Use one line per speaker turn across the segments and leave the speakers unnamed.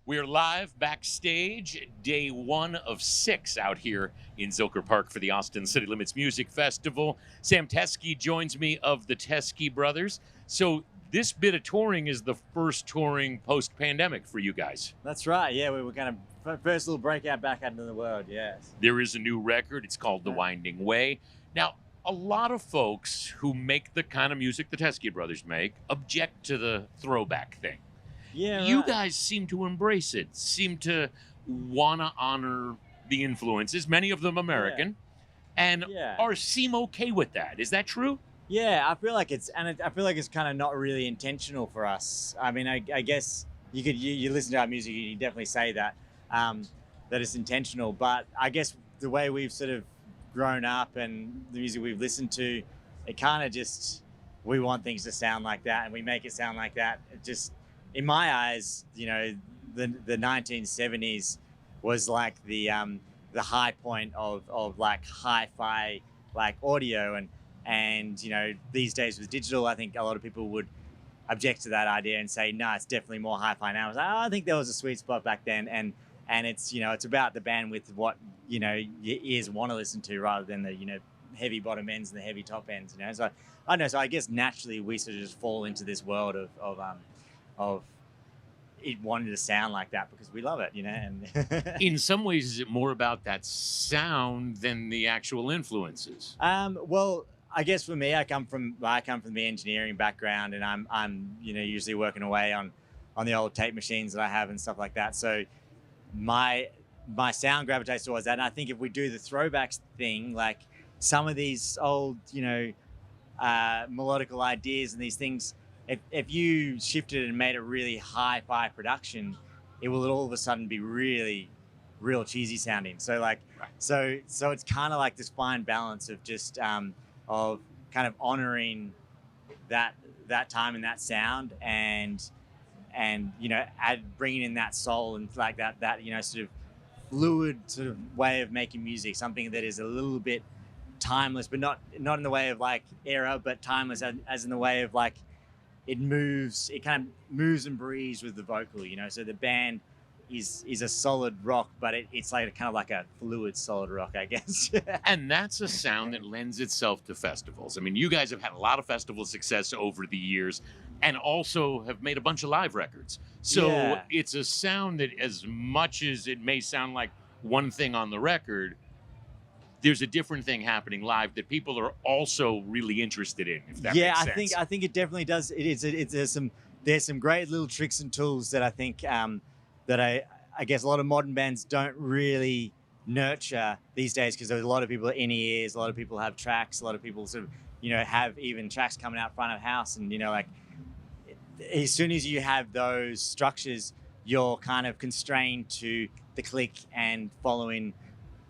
We're live backstage, day 1 of 6 out here in Zilker Park for the Austin City Limits Music Festival. Sam Teskey joins me of the Teskey Brothers. So this bit of touring is the first touring post-pandemic for you guys.
That's right. Yeah, we were kind of first little breakout back out into the world. Yes.
There is a new record. It's called The Winding Way. Now, a lot of folks who make the kind of music the Teskey Brothers make object to the throwback thing.
Yeah.
You
right.
guys seem to embrace it, seem to want to honor the influences, many of them American, and seem okay with that. Is that true?
Yeah, I feel like I feel like it's kind of not really intentional for us. I mean, I guess you listen to our music, you definitely say that that it's intentional. But I guess the way we've sort of grown up and the music we've listened to, it kind of just we want things to sound like that, and we make it sound like that. It just in my eyes, you know, the 1970s was like the high point of like hi-fi like audio and you know these days with digital, I think a lot of people would object to that idea and say no, it's definitely more hi-fi now. I was like, oh, I think there was a sweet spot back then, and it's, you know, it's about the bandwidth of what, you know, your ears want to listen to rather than the, you know, heavy bottom ends and the heavy top ends, you know. So I don't know, so I guess naturally we sort of just fall into this world of it wanting to sound like that because we love it, you know. And
In some ways, is it more about that sound than the actual influences?
Well, I guess for me, I come from the engineering background, and I'm you know usually working away on the old tape machines that I have and stuff like that. So my sound gravitates towards that. And I think if we do the throwbacks thing, like some of these old, you know, melodical ideas and these things, if you shifted and made a really hi-fi production, it will all of a sudden be really real cheesy sounding. So like, so it's kind of like this fine balance of just of kind of honoring that time and that sound, and you know, bringing in that soul and like that you know sort of fluid sort of way of making music, something that is a little bit timeless, but not in the way of like era, but timeless as in the way of like it kind of moves and breathes with the vocal, you know. So the band is a solid rock, but it's like kind of like a fluid solid rock, I guess.
And that's a sound that lends itself to festivals. I mean, you guys have had a lot of festival success over the years and also have made a bunch of live records. So it's a sound that, as much as it may sound like one thing on the record, there's a different thing happening live that people are also really interested in, if that makes sense.
I think it definitely does. There's some great little tricks and tools that I think that I guess a lot of modern bands don't really nurture these days, because there's a lot of people are in ears, a lot of people have tracks, a lot of people sort of, you know, have even tracks coming out front of house, and you know, like as soon as you have those structures, you're kind of constrained to the click and following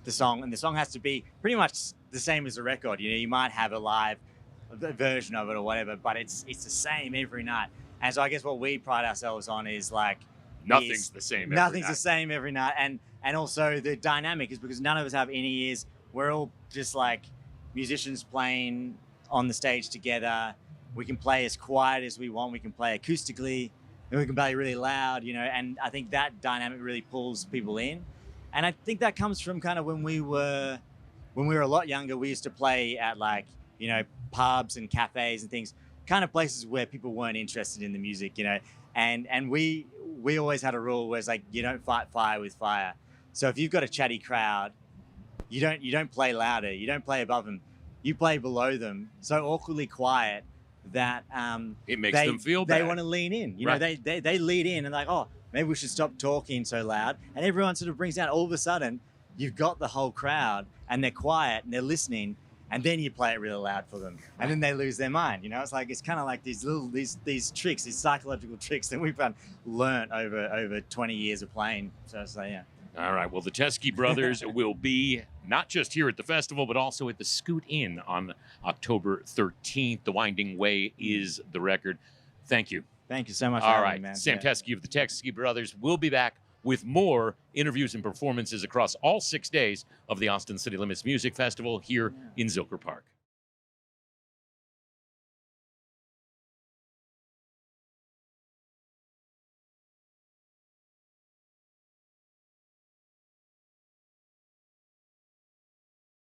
the song, and the song has to be pretty much the same as the record. You know, you might have a live version of it or whatever, but it's the same every night. And so I guess what we pride ourselves on is like
nothing's the same
every night, and also the dynamic is because none of us have any ears. We're all just like musicians playing on the stage together. We can play as quiet as we want, we can play acoustically, and we can play really loud, you know. And I think that dynamic really pulls people in. And I think that comes from kind of when we were a lot younger, we used to play at like, you know, pubs and cafes and things, kind of places where people weren't interested in the music, you know. And we always had a rule where it's like, you don't fight fire with fire. So if you've got a chatty crowd, you don't play louder, you don't play above them, you play below them, so awkwardly quiet that
it makes them feel bad.
They want to lean in, you know. They lead in and like, oh, maybe we should stop talking so loud. And everyone sort of brings down, all of a sudden, you've got the whole crowd and they're quiet and they're listening, and then you play it really loud for them. And then they lose their mind, you know? It's kind of like these little, these tricks, these psychological tricks that we've learnt over 20 years of playing. So yeah.
All right, well, the Teskey Brothers will be not just here at the festival, but also at the Scoot Inn on October 13th. The Winding Way is the record. Thank you.
Thank you so much for
All
having
right,
me, man.
Sam Teskey of the Teskey Brothers will be back with more interviews and performances across all 6 days of the Austin City Limits Music Festival here in Zilker Park.